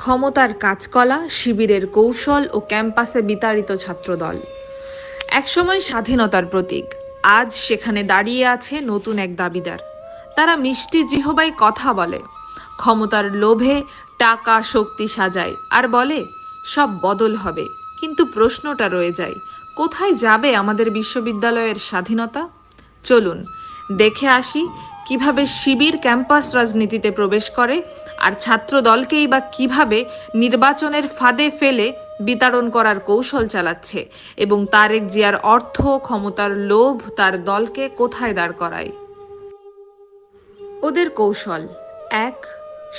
ক্ষমতার কাজকলা, শিবিরের কৌশল ও ক্যাম্পাসে বিতাড়িত ছাত্রদল। একসময় স্বাধীনতার প্রতীক, আজ সেখানে দাঁড়িয়ে আছে নতুন এক দাবিদার। তারা মিষ্টি জিহবায় কথা বলে, ক্ষমতার লোভে টাকা শক্তি সাজায় আর বলে সব বদল হবে। কিন্তু প্রশ্নটা রয়ে যায়, কোথায় যাবে আমাদের বিশ্ববিদ্যালয়ের স্বাধীনতা? চলুন দেখে আসি কিভাবে শিবির ক্যাম্পাস রাজনীতিতে প্রবেশ করে, আর ছাত্রদলকেই বা কিভাবে নির্বাচনের ফাঁদে ফেলে বিতাড়ন করার কৌশল চালাচ্ছে, এবং তারেক জিয়ার অর্থ ক্ষমতার লোভ তার দলকে কোথায় দাঁড় করায়। ওদের কৌশল: ১.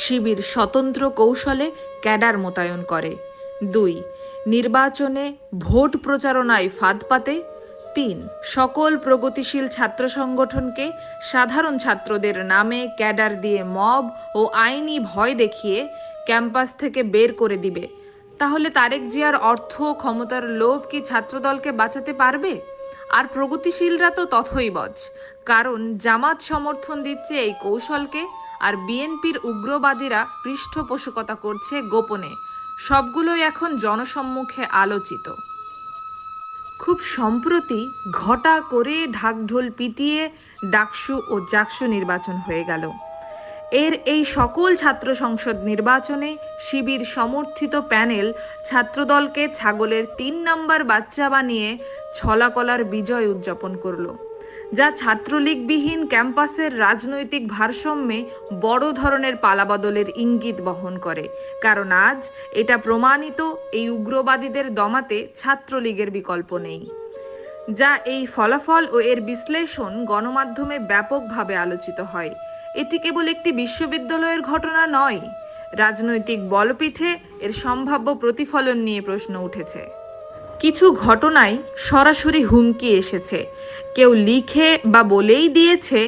শিবির স্বতন্ত্র কৌশলে ক্যাডার মোতায়েন করে। ২. নির্বাচনে ভোট প্রচারণায় ফাঁদ পাতে। ৩. সকল প্রগতিশীল ছাত্র সংগঠনকে সাধারণ ছাত্রদের নামে ক্যাডার দিয়ে মব ও আইনি ভয় দেখিয়ে ক্যাম্পাস থেকে বের করে দিবে। তাহলে তারেক জিয়ার অর্থ ক্ষমতার লোভ কি ছাত্রদলকে বাঁচাতে পারবে? আর প্রগতিশীলরা তো তথৈবচ, কারণ জামাত সমর্থন দিচ্ছে এই কৌশলকে, আর বিএনপির উগ্রবাদীরা পৃষ্ঠপোষকতা করছে গোপনে। সবগুলোই এখন জনসম্মুখে আলোচিত। খুব সম্প্রতি ঘটা করে ঢাকঢোল পিটিয়ে ডাকসু ও জাকসু নির্বাচন হয়ে গেল। এই সকল ছাত্র সংসদ নির্বাচনে শিবির সমর্থিত প্যানেল ছাত্রদলকে ছাগলের ৩ নম্বর বাচ্চা বানিয়ে ছলাকলার বিজয় উদযাপন করল, যা ছাত্রলীগবিহীন ক্যাম্পাসের রাজনৈতিক ভারসাম্যে বড় ধরনের পালাবদলের ইঙ্গিত বহন করে। কারণ আজ এটা প্রমাণিত, এই উগ্রবাদীদের দমাতে ছাত্রলীগের বিকল্প নেই। যা এই ফলাফল ও এর বিশ্লেষণ গণমাধ্যমে ব্যাপকভাবে আলোচিত হয়। এটি কেবল একটি বিশ্ববিদ্যালয়ের ঘটনা নয়, রাজনৈতিক বলপিঠে এর সম্ভাব্য প্রতিফলন নিয়ে প্রশ্ন উঠেছে। কিছু ঘটনায় সরাসরি হুমকি এসেছে, কেউ লিখে বা বলেই দিয়েছে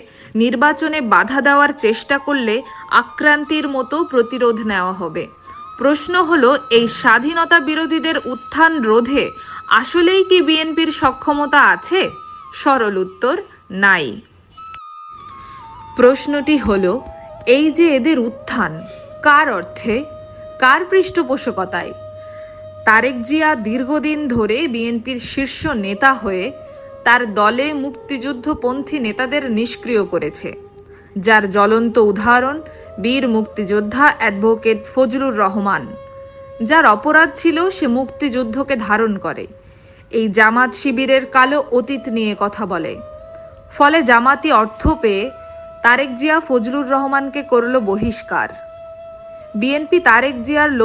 নির্বাচনে বাধা দেওয়ার চেষ্টা করলে আক্রান্তির মতো প্রতিরোধ নেওয়া হবে। প্রশ্ন হলো, এই স্বাধীনতা বিরোধীদের উত্থান রোধে আসলেই কি বিএনপির সক্ষমতা আছে? সরল উত্তর, নাই। প্রশ্নটি হলো, এই যে এদের উত্থান, কার অর্থে, কার পৃষ্ঠপোষকতায়? তারেক জিয়া দীর্ঘদিন ধরে বিএনপির শীর্ষ নেতা হয়ে তার দলে মুক্তিযুদ্ধপন্থী নেতাদের নিষ্ক্রিয় করেছে, যার জ্বলন্ত উদাহরণ বীর মুক্তিযোদ্ধা অ্যাডভোকেট ফজলুর রহমান, যার অপরাধ ছিল সে মুক্তিযুদ্ধকে ধারণ করে। এই জামাত শিবিরের কালো অতীত নিয়ে কথা বলে, ফলে জামাতি অর্থ পেয়ে তারেক জিয়া ফজলুর রহমানকে করল বহিষ্কার। বিএনপি তারেক জিয়ার